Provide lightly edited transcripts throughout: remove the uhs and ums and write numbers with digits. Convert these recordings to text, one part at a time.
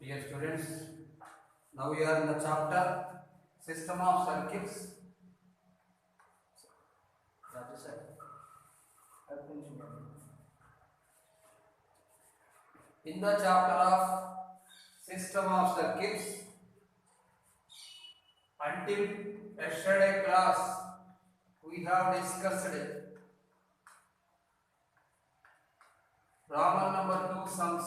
Dear students, now we are in the chapter System of Circuits. In the chapter of System of Circuits, until yesterday class, we have discussed Roman number 2 sums.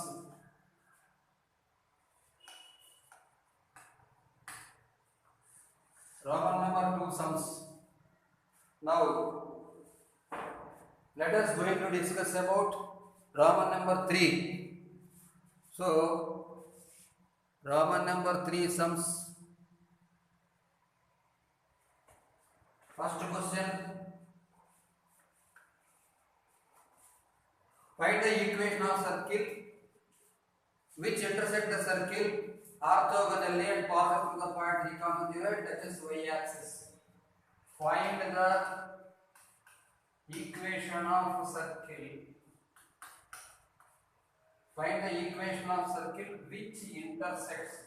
Roman number 2 sums. Now, let us going to discuss about Roman number 3. So, Roman number 3 sums. First question. Find the equation of circle which intersect the circle orthogonally and passes through the point 3, 0 and touches y-axis. Find the equation of circle. Find the equation of circle which intersects.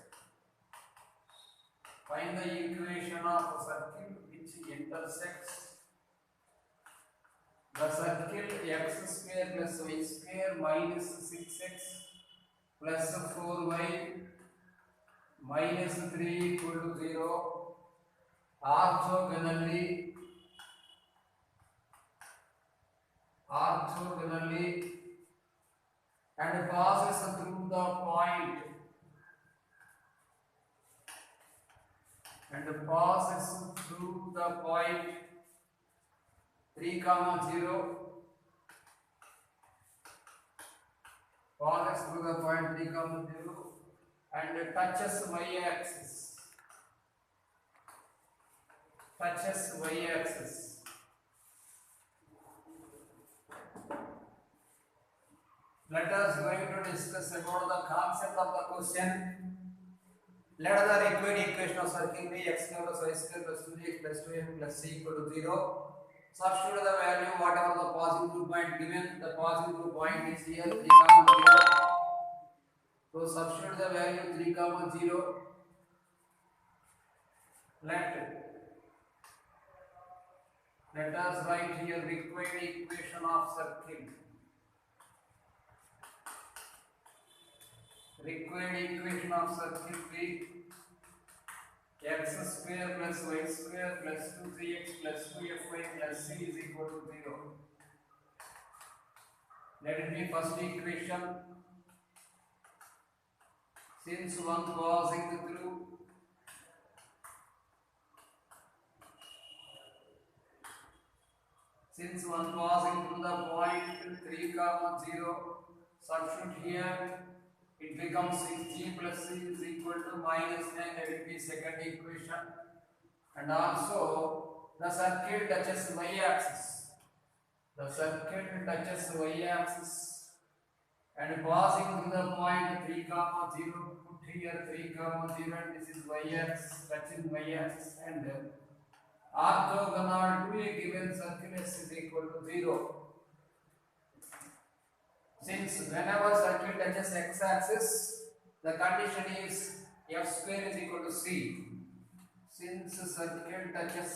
Find the equation of circle which intersects the circle x square plus y square minus 6x plus 4y minus 3 equal to 0 orthogonally and passes through the point passes through the point 3, 0 passes through the point 3, 0 and touches y-axis. Let us going to discuss about the concept of the question. Let the required equation of circle be x square plus y square plus 2x plus 2m plus c equal to 0. Substitute the value whatever the passing through point given. The passing through point is here 3, 0. So substitute the value 3, 0. Let us write here required equation of circle. Required equation of circle be x square plus y square plus 2 3x plus 2fy plus c is equal to 0. Let it be first equation. Since one passing through the point 3, 0, substitute here. It becomes 6g plus c is equal to minus 9. Let it be second equation. And also the circle touches y-axis. And passing through the point 3, 0. Put here 3, 0 and this is y-axis, touching y-axis and orthogonal to a given circle s is equal to 0. Since whenever circle touches x-axis, the condition is f square is equal to c. Since circle touches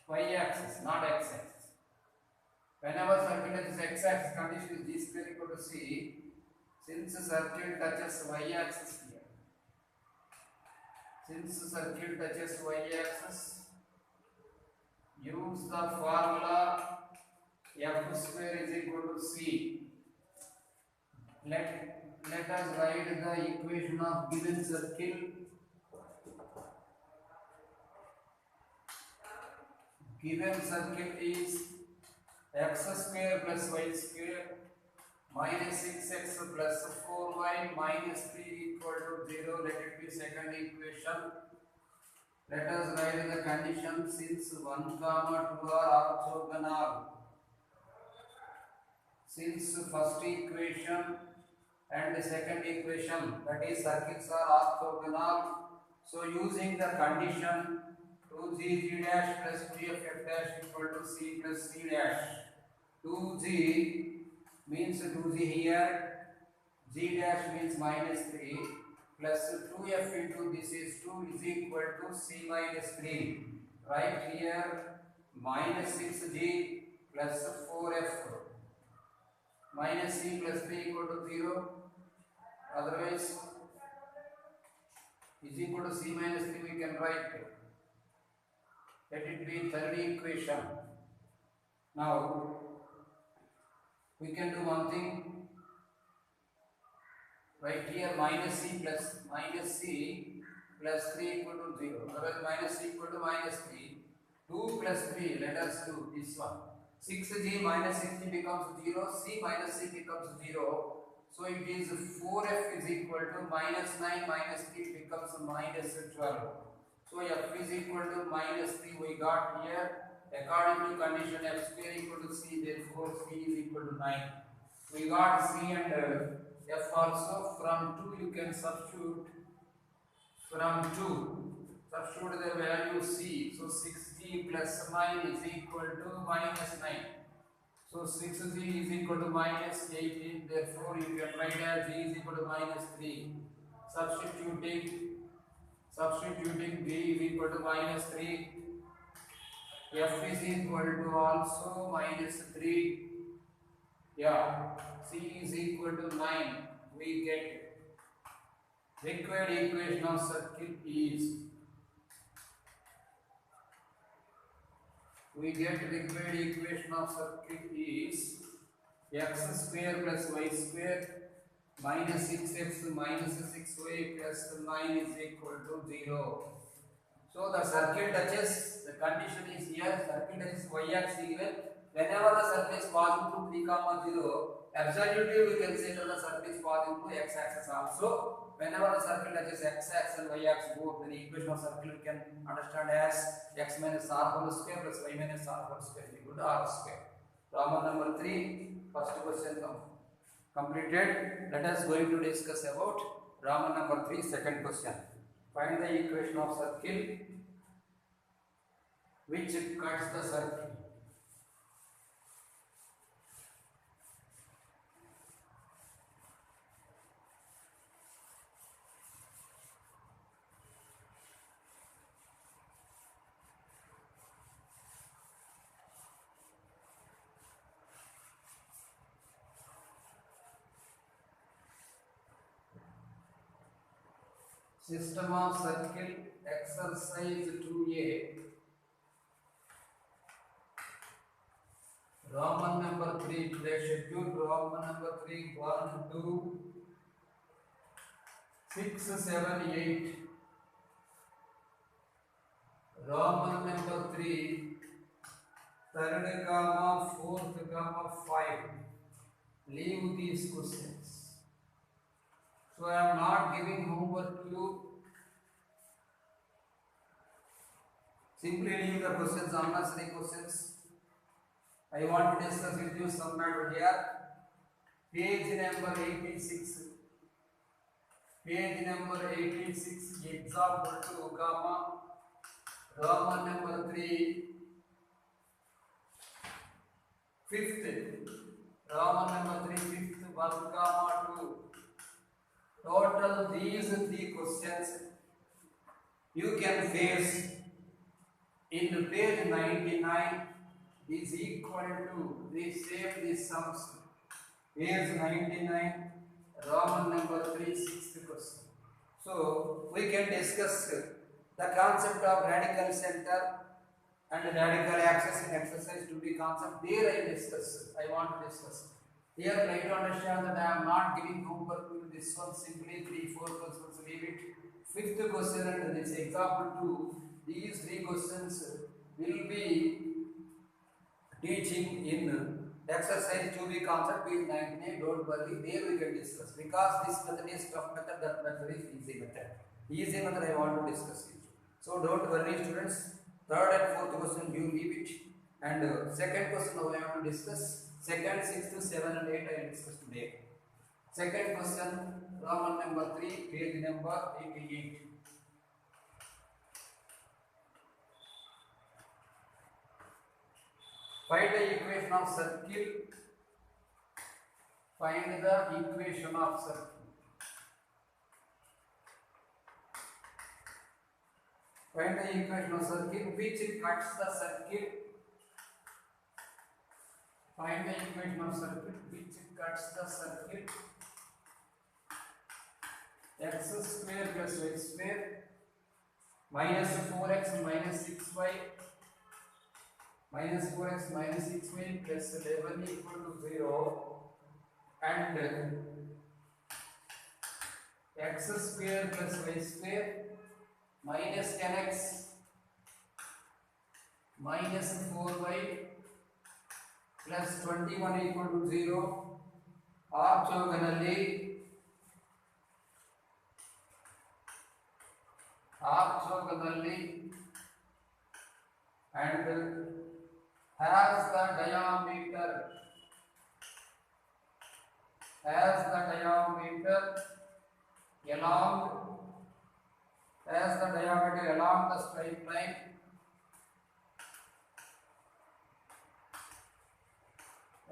y-axis, not x-axis. Whenever circle touches x-axis, condition is g square equal to c. Since circle touches y-axis here. Use the formula f square is equal to c. Let us write the equation of given circle. Given circle is x square plus y square minus 6x plus 4y minus 3 equal to 0. Let it be second equation. Let us write the condition since 1, 2 are orthogonal. Since first equation and the second equation, that is circles are orthogonal, so using the condition 2g dash plus 3f dash equal to c plus c dash. 2g means 2g here, g dash means minus 3, plus 2f into this is 2 is equal to c minus 3. Right here minus 6g plus 4f minus c plus 3 equal to 0. Otherwise is equal to c minus 3 we can write. Let it be third equation. Now we can do one thing. Right here minus c plus 3 equal to 0. Otherwise minus c equal to minus 3. 2 plus 3, let us do this one. 6g minus 6g becomes 0, c minus c becomes 0. So it is 4f is equal to minus 9 minus 3 becomes minus 12. So f is equal to minus 3 we got here. According to condition f square equal to c, therefore c is equal to 9. We got c and f also. From 2 you can substitute. From 2 substitute the value c. So 6g plus 9 is equal to minus 9. So 6g is equal to minus 18. Therefore you can write as g is equal to minus 3. Substituting b is equal to minus 3. F is equal to also minus 3. Yeah, c is equal to 9. We get required equation of circle is. We get required equation of circle is x square plus y square minus 6x minus 6y plus 9 is equal to 0. So the circle touches, the condition is here, circle touches y-axis given. Whenever the circle is passing through 3, 0, absolutely we can say that the circle is passing through x-axis also. Whenever the circle touches x-axis and y-axis both, then the equation of circle we can understand as x minus r whole square plus y minus r whole square is equal to r square. Problem number 3, first question completed. Let us going to discuss about Roman number 3, second question. Find the equation of circle which cuts the circle. System of circle exercise 2a. Roman number 3, today schedule Roman number 3, 1, 2, 6, 7, 8. Roman number 3, third comma, fourth comma, 5. Leave these questions. So I am not giving homework to you. Simply leave the questions, unnecessary questions. I want to discuss with you some matter here. Page number 86. Page number 86. Example 2, comma. Roman number 3. Fifth. Roman number 3, fifth, 1, comma, 2. Total these 3 questions you can face in page 99 is equal to these sums. Page 99, Roman number 3, sixth question. So we can discuss the concept of radical center and radical axis in exercise 2D concept. There I want to discuss. Here try to understand that I am not giving homework to this one, simply 3, 4 questions, leave it. Fifth question and this example 2, these 3 questions will be teaching in exercise 2B concept, page 99, don't worry, there we can discuss. Because this method is tough method, that method is easy method. Easy method I want to discuss it. So don't worry students, third and fourth question you leave it. And second question now I want to discuss. Second, 6th, 7 and 8 I will discuss today. Second question, Roman number 3, page number 88. Find the equation of circle. Find the equation of circle. Find the equation of circle which cuts the circle. Find the equation of circle which cuts the circle. X square plus y square minus 4x minus 6y minus 4x minus 6y plus 11 equal to 0, and x square plus y square minus 10x minus 4y plus 21 equal to 0 orthogonally and has the diameter along the straight line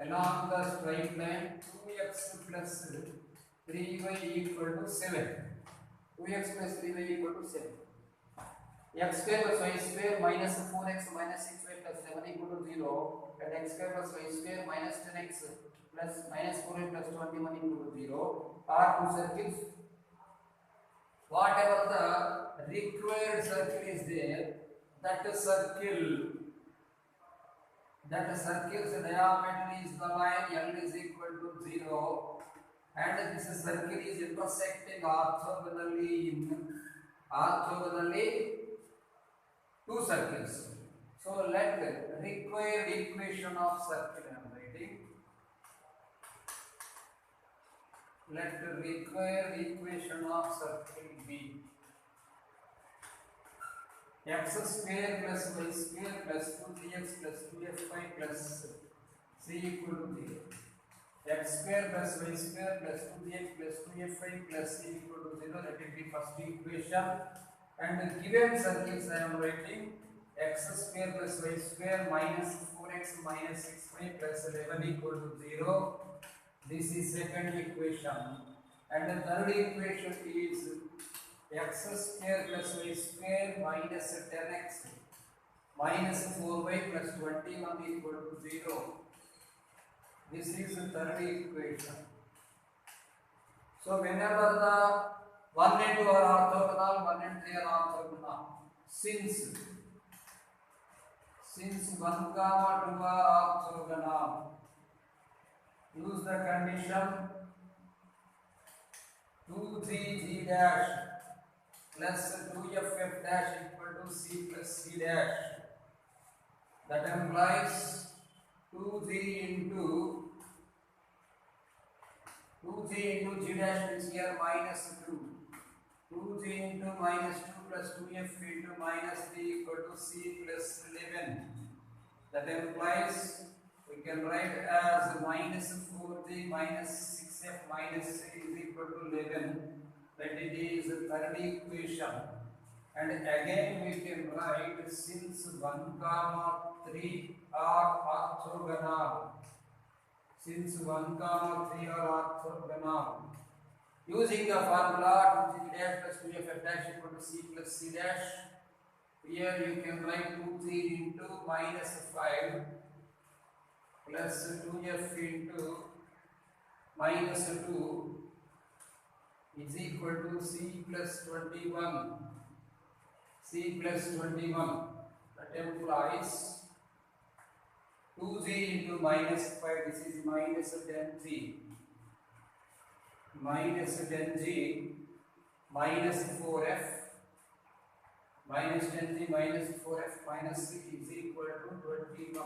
along the straight line 2x plus 3y equal to 7. 2x plus 3y equal to 7. X square plus y square minus 4x minus 6y plus 7 equal to 0, and x square plus y square minus 10x plus minus 4y plus 21 equal to 0 are two circles. Whatever the required circle is there, that circle's diameter is the line L is equal to 0, and this circle is intersecting orthogonally two circles. So let required equation of circle I am writing. Let the required equation of circle be x square plus y square plus 2x plus 2fy plus c equal to 0. X square plus y square plus 2x plus 2fy plus c equal to 0. Let it be first equation. And given circles I am writing x square plus y square minus 4x minus 6y plus 11 equal to 0. This is second equation. And the third equation is x square plus y square minus 10x minus 4y plus 21 equal to 0. This is the third equation. So whenever the 1 and 2 are orthogonal, 1 and 3 are orthogonal. Since 1, 2 are orthogonal, use the condition 2g dash plus 2f dash equal to c plus c dash. That implies 2g into g dash is here minus 2. 2g into minus 2 plus 2f into minus 3 equal to c plus 11. That implies we can write as minus 4g minus 6f minus 3 is equal to 11. That it is the third equation. And again we can write since 1, 3 are orthogonal. Since 1, 3 are orthogonal. Using the formula 2g dash plus 2f dash equal to c plus c dash. Here you can write 2g into minus 5 plus 2f into minus 2 is equal to c plus 21. C plus 21. That implies 2g into minus 5. This is minus 10g. Minus 10g minus 4f minus 10g minus 4f minus 6 is equal to 21.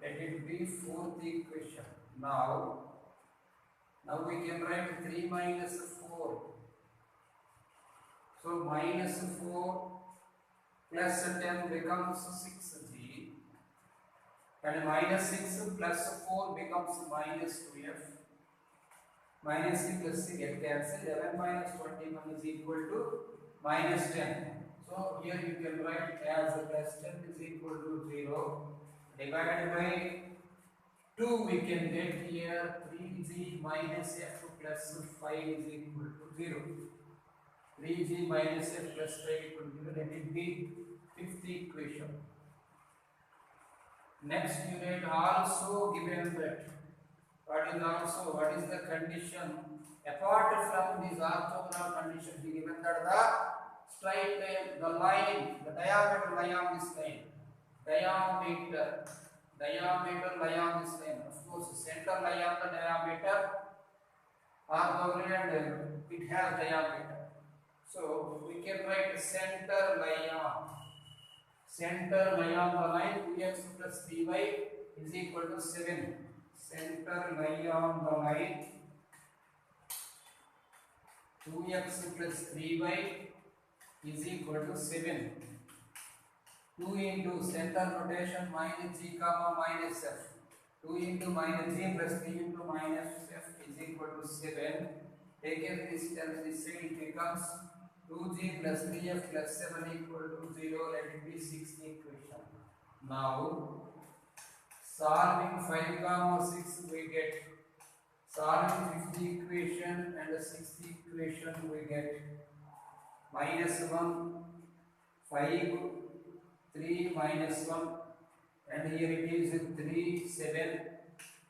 Let it be fourth equation. Now we can write 3 minus 4. So minus 4 plus 10 becomes 6g, and minus 6 plus 4 becomes minus 2f. Minus c plus c get cancelled. 11 minus 21 is equal to minus 10. So here you can write as plus 10 is equal to 0 divided by 2. We can get here 3g minus f plus 5 is equal to 0. 3g minus f plus 5 equal to 0. Let it be fifth equation. Next unit also given that what is the condition apart from this orthogonal condition he given that the straight line, the line, the diameter lie on this line, diameter lie on this line, of course center lie on the diameter orthogonal and it has diameter, so we can write center lie on the line 2x plus 3y is equal to 7. Center lie on the line 2x plus 3y is equal to 7. 2 into center notation minus g comma minus f. 2 into minus g plus 3 into minus f is equal to 7. Taken this terms, this side it becomes 2g plus 3f plus 7 equal to 0. Let it be sixth equation. Now solving 5 comma 6 we get, solving fifth equation and the sixth equation we get minus 1 5 3 minus 1 and here it is 3 7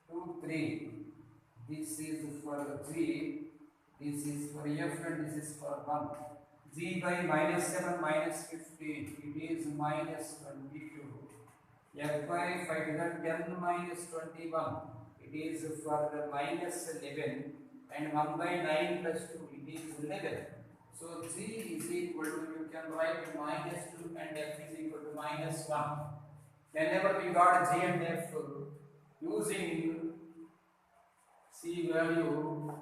2 3. This is for g, this is for f and this is for 1. G by minus 7 minus 15, it is minus 22. F by 5 to the 10 minus 21, it is for the minus 11, and 1 by 9 plus 2, it is 11. So G is equal to, you can write minus 2 and F is equal to minus 1. Whenever we got G and F using C value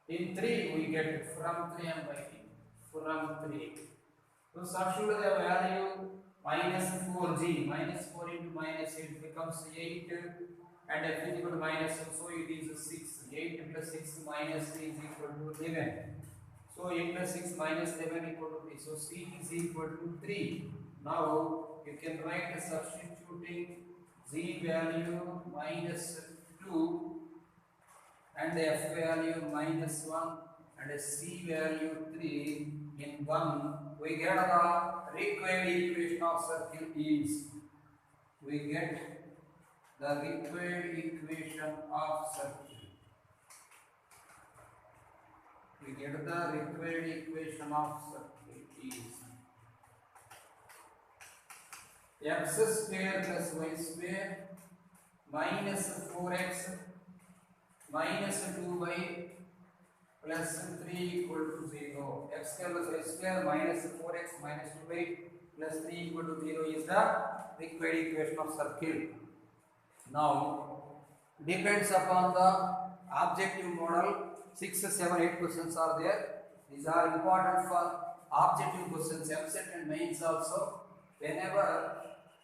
in 3, we get from 3 and by from 3. So substitute the value minus 4g, minus 4 into minus 8 becomes 8 and f is equal to minus 7, so it is 6. 8 plus 6 minus 3 is equal to 11. So 8 plus 6 minus 11 equal to 3. So C is equal to 3. Now you can write substituting z value minus 2 and the f value minus 1 and a c value 3 in 1, we get the required equation of circle is, we get the required equation of circle. We get the required equation of circle is x square plus y square minus 4x minus 2y plus 3 equal to 0. X square plus y square minus 4x minus 2y plus 3 equal to 0 is the required equation of circle. Now depends upon the objective model. 6, 7, 8 questions are there. These are important for objective questions, MCET and mains also. Whenever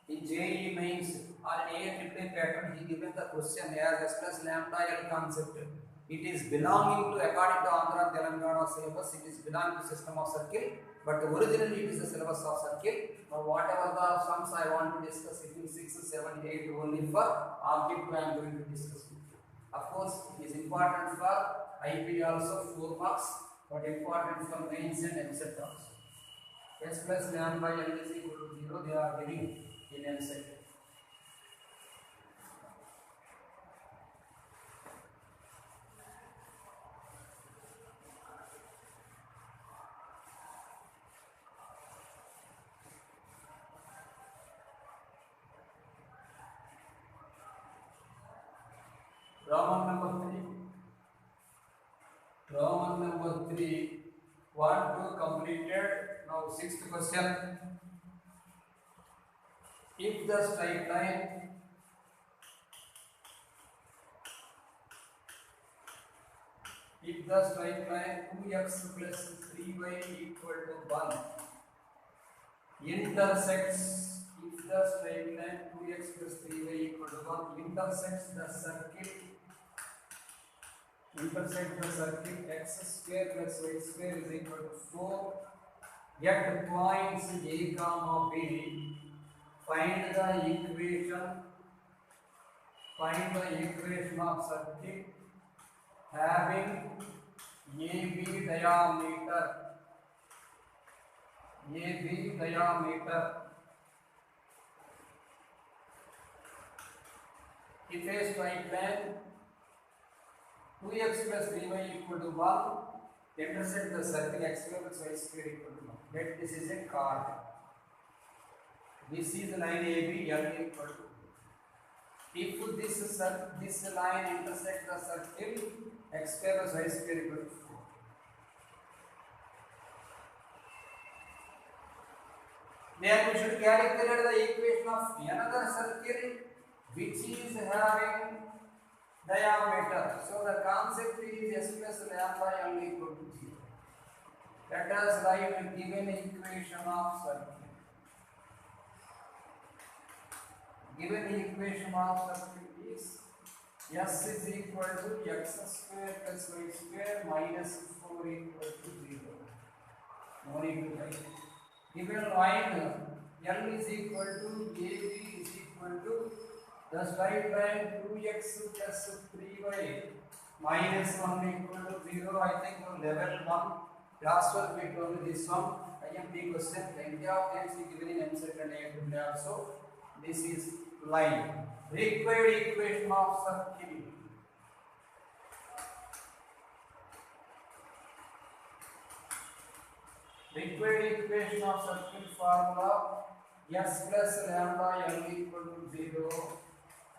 in JEE mains or AFA pattern, he given the question as S plus lambda L concept. It is belonging to, according to Andhra Telangana syllabus, it is belonging to system of circle, but originally it is the syllabus of circle. Now whatever the sums I want to discuss, it is 6, 7, 8 only for objective I am going to discuss. Of course, it is important for IP also 4 marks, but important for mains and MCET also. S plus lambda L is equal to 0, they are giving in MCET. Roman number 3, 1, 2 completed. Now 6th question. If the straight line if the straight line 2x plus 3y equal to 1 intersects, if the straight line 2x plus 3y equal to 1 intersects the circle x square plus y square is equal to 4, get points a comma b, find the equation of circle having AB diameter AB diameter. If a straight line 2x plus 3y equal to 1 intersect the circle x square plus y square equal to 1. Let this is a chord. This is line AB, L equal to. If this line intersect the circle x square plus y square equal to 4. Then we should calculate the equation of another circle which is having diameter. So the concept is s plus lambda L equal to 0. Let us write a given equation of circle. Given equation of circle is s is equal to x square plus y square minus 4 equal to 0. No need to write. Given line L is equal to AB is equal to the straight line 2x plus 3y minus 1 equal to 0. I think on level 1, last one we told this one. IMP question, plenty of times we given in MCET and AFW also. This is line. Required equation of circle. Required equation of circle formula s plus lambda L equal to 0.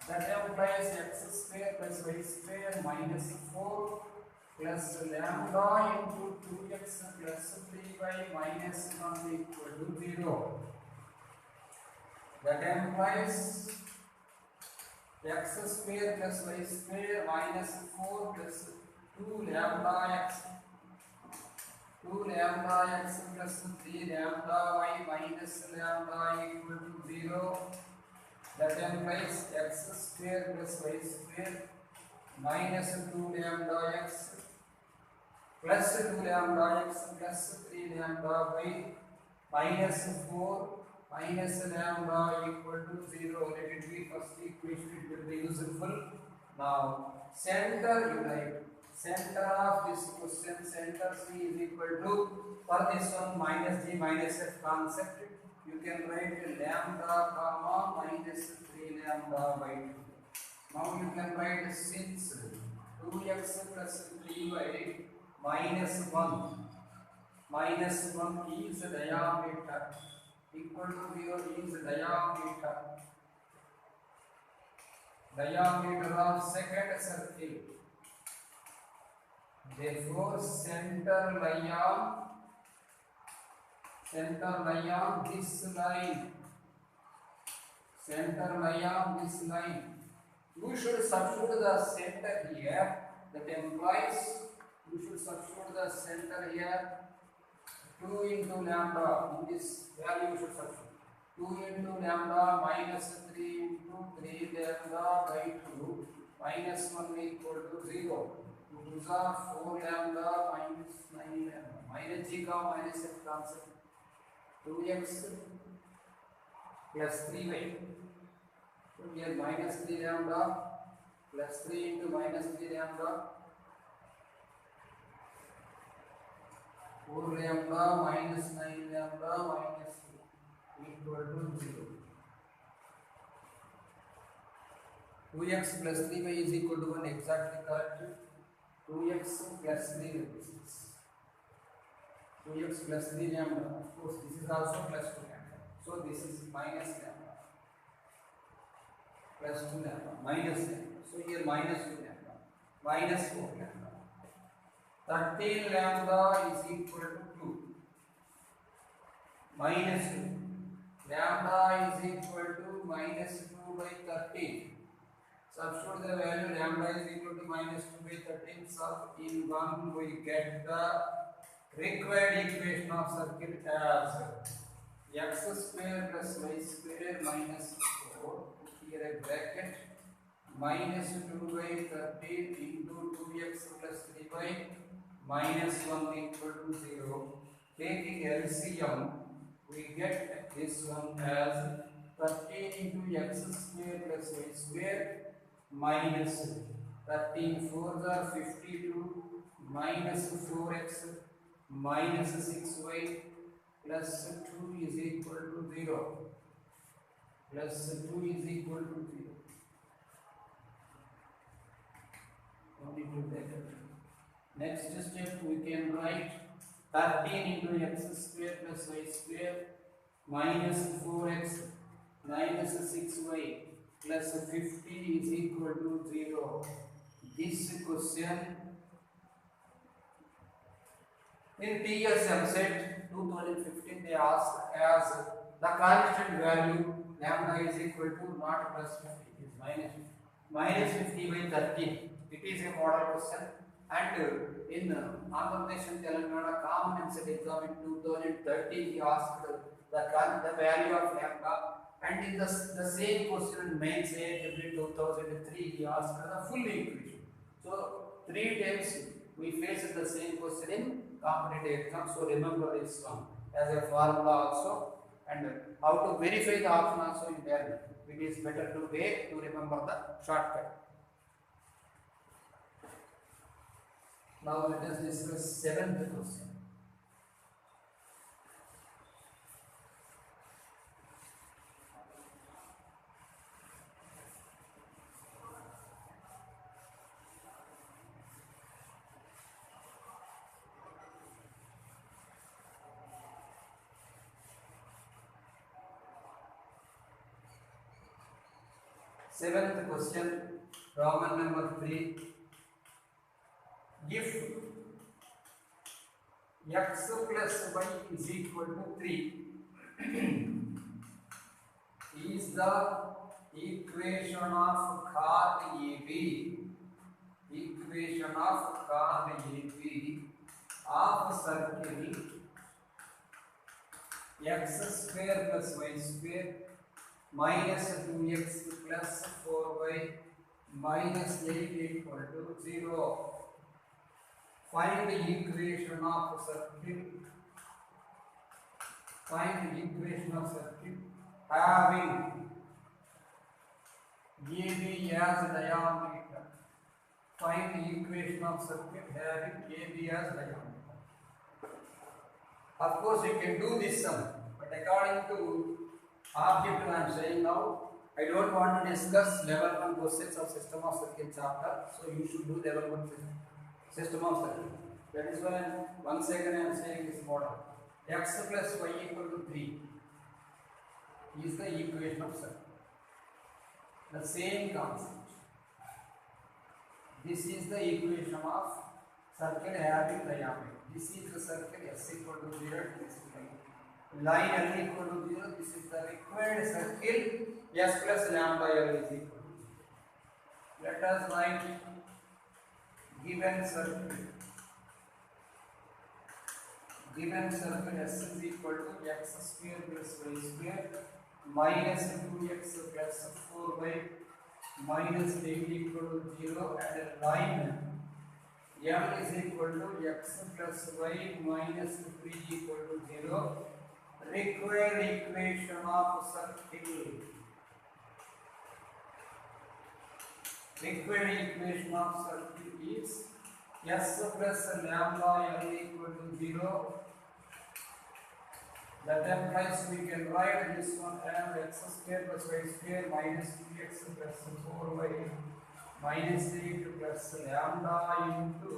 That implies x square plus y square minus 4 plus lambda into 2x plus 3y minus 1 equal to 0. That implies x square plus y square minus 4 plus 2 lambda x plus 3 lambda y minus lambda equal to 0. That implies x square plus y square minus 2 lambda x plus 2 lambda x plus 3 lambda y minus 4 minus lambda equal to 0. Let it be first equation, it will be useful. Now, center you write. Center of this question, center C is equal to, for this one minus G minus F concept, you can write lambda comma minus 3 lambda by 2. Now you can write since 2x plus 3y minus 1 is diameter equal to 0 is diameter of second circle. Therefore, center lie on this line. Center lie on this line. You should substitute the center here. That implies you should substitute the center here. 2 into lambda. In this value you should substitute 2 into lambda minus 3 into 3 lambda by 2 minus 1 equal to 0. 2s are 4 lambda minus 9 lambda minus g का minus f concept 2x plus 3y. So here minus 3 lambda plus 3 into minus 3 lambda 4 lambda minus 9 lambda minus 2 equal to 0. 2x plus 3y is equal to 1, exactly correct. 2x plus 3 represents 2x plus 3 lambda. Of course, this is also plus 2 lambda. So this is minus lambda plus 2 lambda minus lambda. So here minus 2 lambda minus 4 lambda. 13 lambda is equal to 2 minus 2. Lambda is equal to minus 2 by 13. Substitute the value lambda is equal to minus 2 by 13. Sub in 1 we get the required equation of circle as x square plus y square minus 4. Here a bracket minus 2 by 13 into 2x plus 3y minus 1 equal to 0. Taking LCM, we get this one as 13 into x square plus y square minus 13 4s are 52 minus 4x minus 6y plus 2 is equal to 0, plus 2 is equal to 0. Only to take it. Next step we can write 13 into x square plus y square minus 4x minus 6y plus 50 is equal to 0. This question in TSM set 2015 they asked as the constant value lambda is equal to not plus 50 is minus 50 by 13. It is a model question and in Andhra Pradesh and Telangana common enset exam in 2013 he asked the value of lambda, and in the same question in main set in 2003 he asked the full equation. So 3 times we faced the same question in competitive exam, so remember this one as a formula also, and how to verify the option also in there. It is better to way to remember the shortcut. Now let us discuss 7th question. Seventh question, Roman number 3. If x plus y is equal to 3 is the equation of chord AB, equation of chord AB of circle x square plus y square minus 2x plus 4y minus 8 equal to 0. Find the equation of circle. Find the equation of circle having AB as diameter. Find the equation of circle having AB as diameter. Of course, you can do this sum, but according to object I am saying now, I don't want to discuss level 1 questions of system of circle chapter, so you should do level 1 system of circle. That is why once again I am saying this model. X plus y equal to 3 is the equation of circle. The same concept. This is the equation of circle having diameter. This is the circle S equal to 0. This is the line L equal to 0. This is the required circle S plus lambda L is equal to 0. Let us write given circle. Given circle S is equal to x square plus y square minus 2x plus 4y minus 8 equal to 0, and line M is equal to x plus y minus 3 equal to 0. Required equation of circle. Required equation of circle is S plus lambda L equal to 0. That implies we can write this one as x square plus y square minus 2x plus 4y minus 8 plus lambda into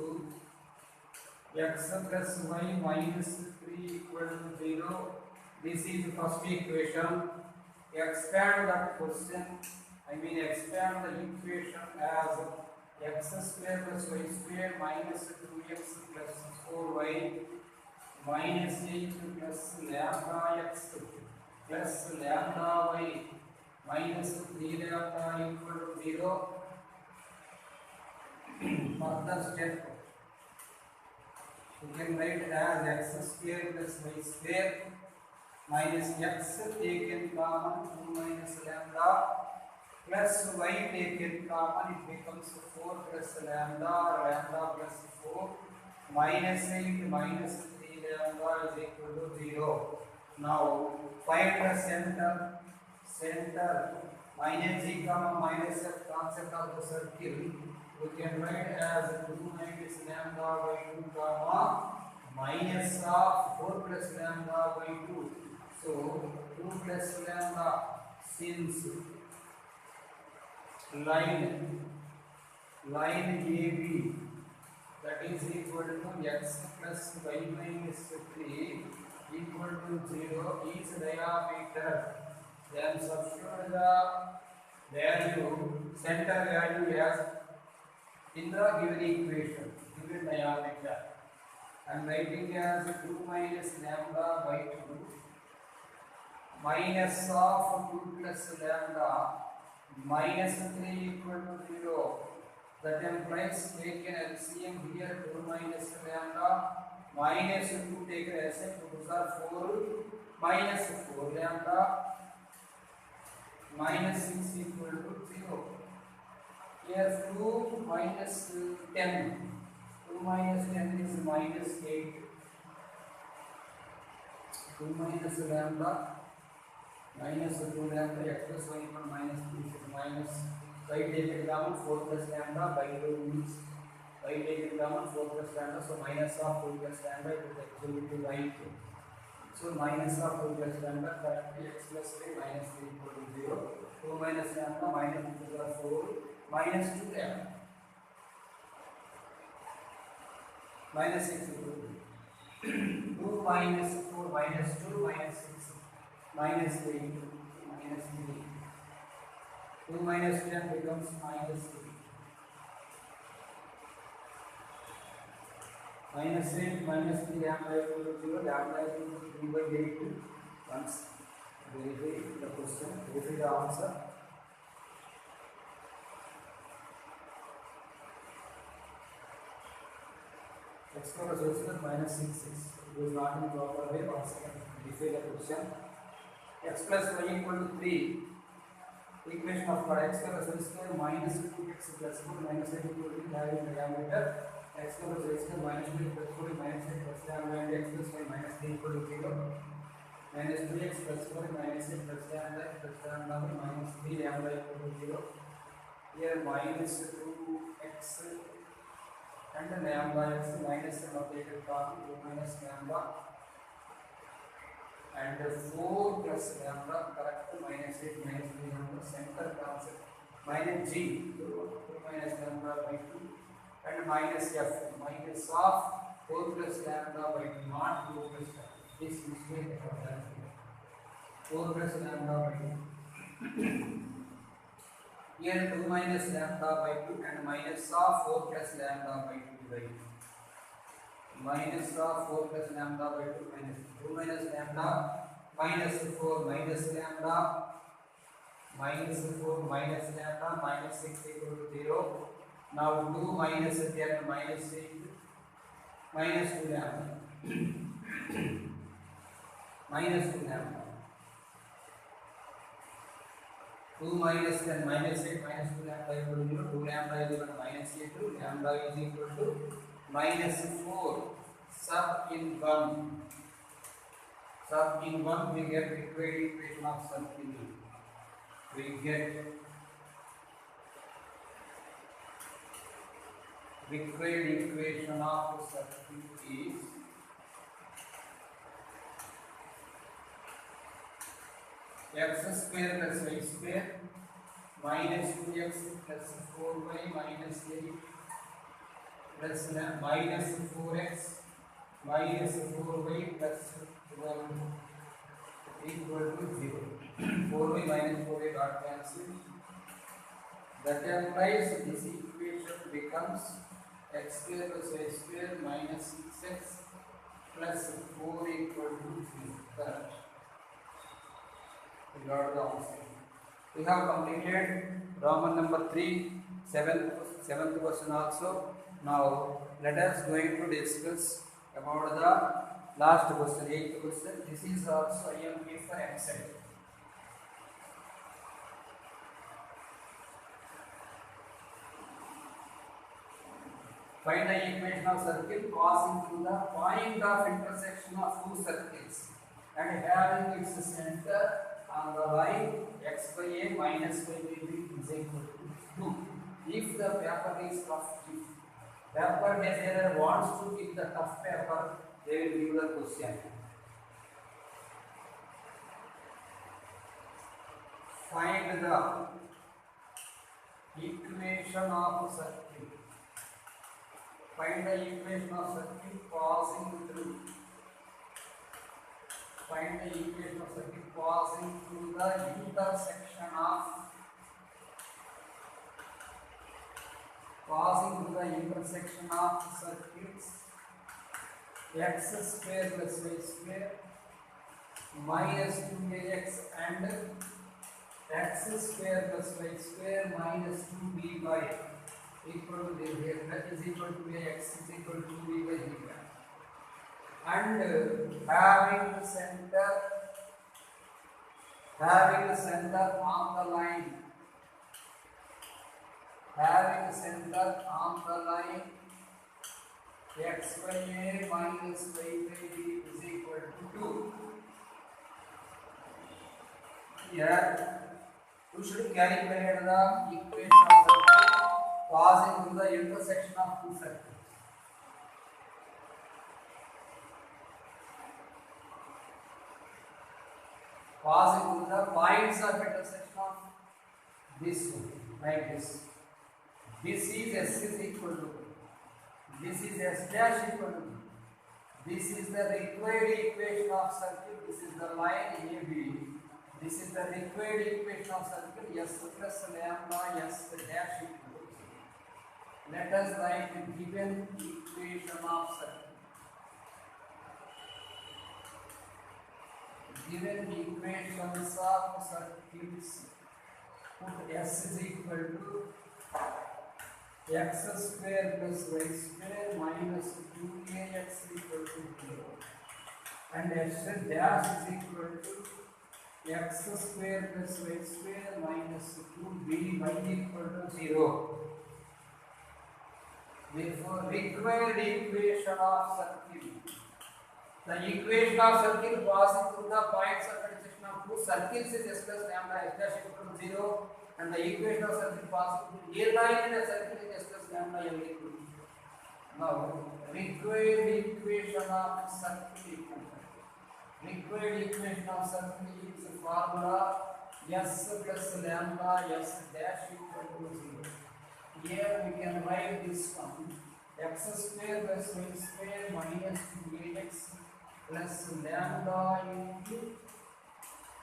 x plus y minus 3 equal to 0. This is the first equation. Expand that question. Expand the equation as x square plus y square minus 2x plus 4y minus 8 plus lambda x plus lambda y minus 3 lambda equal to 0. Further step, you can write as x square plus y square minus x taken common 2 minus lambda plus y taken common, it becomes 4 plus lambda plus 4 minus 8 minus 3 lambda is equal to 0. Now find the center minus g comma minus f concept of the circle. We can write as 2 minus lambda by 2 comma minus of 4 plus lambda by 2. So 2 plus lambda, since line AB that is equal to x plus y minus 3 equal to 0 is diameter. Then substitute the value, center value as in the given equation, given diameter. I am writing as 2 minus lambda by 2 minus of 2 plus lambda minus 3 equal to 0. That implies take an LCM here, 2 minus lambda minus 2 take an as 2 are 4 minus 4 lambda minus 6 equal to 0. Here 2 minus 10, 2 minus 10 is minus 8, 2 minus lambda minus 2 lambda x plus y equal to minus 3 is minus y taken down 4 plus lambda by 2 means y taken down 4 plus lambda, so minus of 4 plus lambda it is actually to right. So minus of 4 plus lambda correctly x plus y minus 3 equal to 0. 2 minus lambda minus 2 are 4 minus 2 lambda minus 6 equal to 2 minus 4 minus 2 minus 6 minus 8 minus 3. 2 minus 10 becomes minus 3. Minus 8 minus 3 lambda equal to 0. Lambda equal to 3 by 8. Once verify the question, verify the answer. X square is also minus 6 6. It is not in proper way. Once again verify the question. X plus y equal to 3. Equation of x square is square minus 2x plus 4 minus 8 equal to having diameter. X square is square minus 2 plus 4 minus 8 plus lambda and x plus y minus 3 equal to 0. Minus 2x plus 4 minus 8 plus lambda plus lambda minus 3 lambda equal to 0. Here minus 2x and lambda x minus 7 updated from 2 minus lambda and 4 plus lambda correct minus 8 minus 3 lambda center concept minus g 2 minus lambda by 2 and minus f minus of 4 plus lambda by 2 not 4 plus lambda. This mistake I have done here. 4 plus lambda by 2. Here 2 minus lambda by 2 and minus of 4 plus lambda by 2 by 2. Minus of 4 plus lambda by 2 minus 2 minus lambda minus 4 minus lambda minus 4 minus lambda minus 6 equal to 0. Now 2 minus 10 minus 8 minus 2 lambda minus 2 lambda 2 minus 10 minus 8 minus 2 lambda equal to 0. 2 lambda is equal to minus 8. Lambda is equal to minus 4. Sub in 1 we get required equation of circle. We get required equation of circle is x square plus y square minus 2x plus 4y minus 8 plus minus 4x minus 4y plus 12 equal to 0. 4y minus 4y got cancelled. That implies this equation becomes x square plus y square minus 6x plus 4 equal to 0. Correct. We got the answer. We have completed Roman number 3, 7th question also. Now let us going to discuss about the last question, 8th question. This is also IMP for MSET. Find the equation of circle passing through the point of intersection of two circles and having its center on the line x by a minus y by b is equal to 2. If the paper is tough, if paper designer wants to keep the tough paper they will give the question. Find the equation of circuit. Find the equation of circuit passing through. Find the equation of circuit passing through the intersection of circuits x square plus y square minus 2ax and x square plus y square minus 2by equal to this here, that is equal to ax is equal to b by b, and having the center on the line, x by a minus y by b is equal to 2. Here you should calculate the equation of circuit passing through the intersection of two circuits. Passing through the points of intersection of this one, like this. This is S is equal to, this is S dash equal to, this is the required equation of circuit, this is the line AB, this is the required equation of circuit S plus lambda S dash equal to. Let us write the given equation of circuit. Given equations of circuits, put S is equal to x square plus y square minus 2ax equal to 0, and S dash is equal to x square plus y square minus 2by equal to 0. Therefore, required equation of circuit. The equation of circuit passing through the points of intersection of two circuits is S plus lambda S dash equal to 0, and the equation of circuit passing through a line in a circuit is S plus lambda L equal to 0. Now, required equation of circuit. Required equation of circuit is the formula S plus lambda S dash equal to 0. Here we can write this one, x square plus y square minus 2ax plus lambda into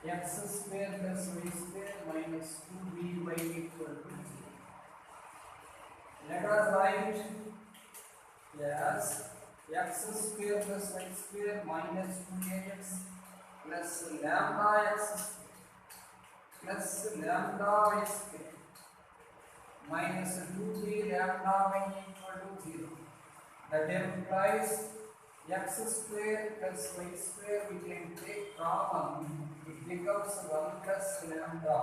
x square plus y square minus 2by equal to 0. Let us write as x square plus y square minus 2ax plus lambda x plus lambda y square minus 2b lambda y equal to 0. That implies x square plus y square we can take common, it becomes 1 plus lambda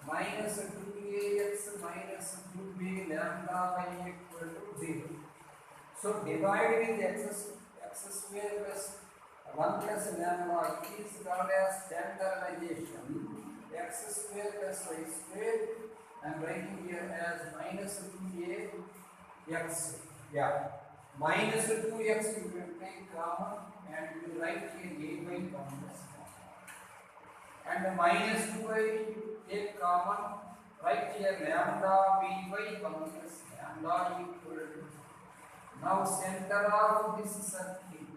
minus 2ax minus 2b lambda y equal to 0. So divide with x square plus 1 plus lambda, it is called as standardization. X square plus y square, I am writing here as minus 2ax. Yeah. Minus 2x you will take common and you will write here a by complex. And minus 2y take common, write here lambda b by complex, lambda equal to. Now center of this circuit.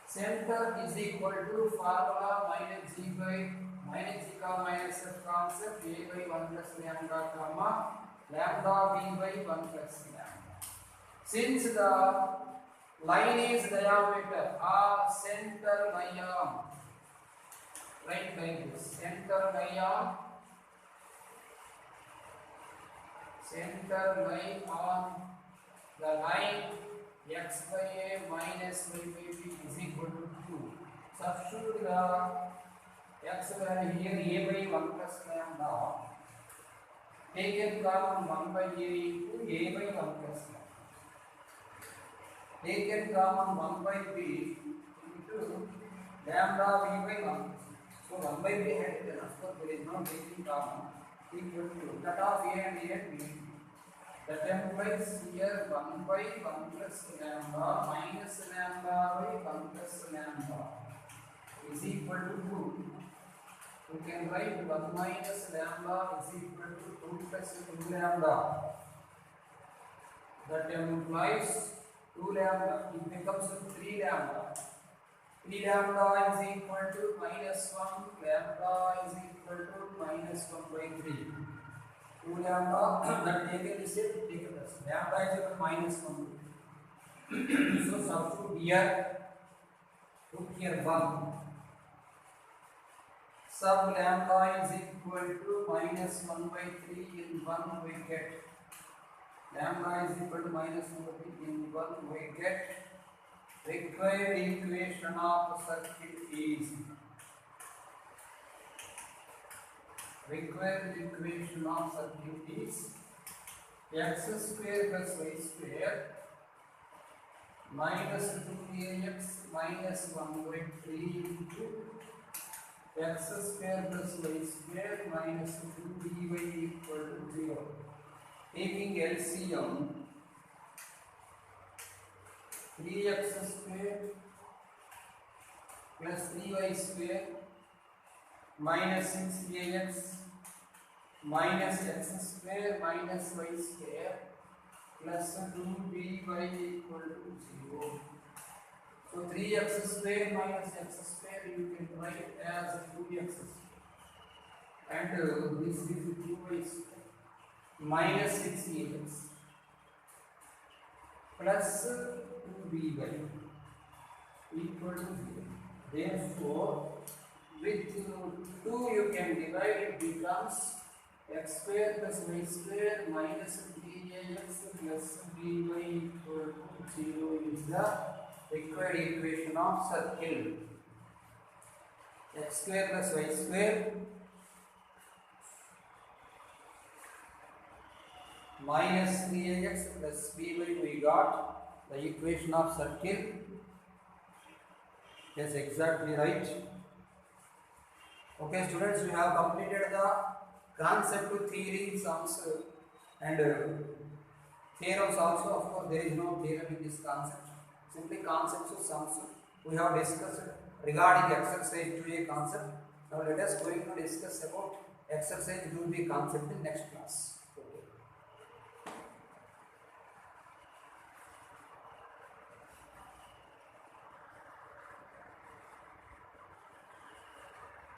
Center is equal to formula minus g by minus g comma minus f concept a by 1 plus lambda comma lambda b by 1 plus lambda. Since the line is diameter or center line, write like this, center line on the line x by a minus y by b is equal to 2. Substitute the x value here a by 1 plus lambda. Take it common 1 by a into a by 1 plus lambda. Take it common 1 by b into lambda b by 1. So 1 by b had it, of course there is no taking common, equal to cut off a and b. That implies here 1 by 1 plus lambda minus lambda by 1 plus lambda is equal to 2. You can write 1 minus lambda is equal to 2 plus 2 lambda. That implies 2 lambda, it becomes 3 lambda. 3 lambda is equal to minus 1, lambda is equal to minus 1 by 3. 2 lambda, that taken is taken as lambda is equal to minus 1. So substitute here, put here 1. Sub lambda is equal to minus 1 by 3 in 1 we get. Lambda is equal to minus 1 by 3 in 1 we get. Required equation of circuit is x square plus y square minus 2ax minus 1 by 3 into x square plus y square minus 2dy equal to 0. Taking LCM, 3x square plus 3y square minus 6ax minus x square minus y square plus 2by equal to 0. So 3x square minus x square you can write as 2x square, and this is 2y square minus 6ax plus 2by equal to 0. Therefore, with 2 you can divide, it becomes x square plus y square minus 3ax plus by equal to 0 is the required equation of circle. X square plus y square minus 3ax plus by we got the equation of circle. Yes, exactly right. Okay students, we have completed the concept to theories also and theorems also. Of course there is no theorem in this concept, simply concepts of sums we have discussed regarding exercise 2a concept. Now let us going to discuss about exercise 2b concept in next class.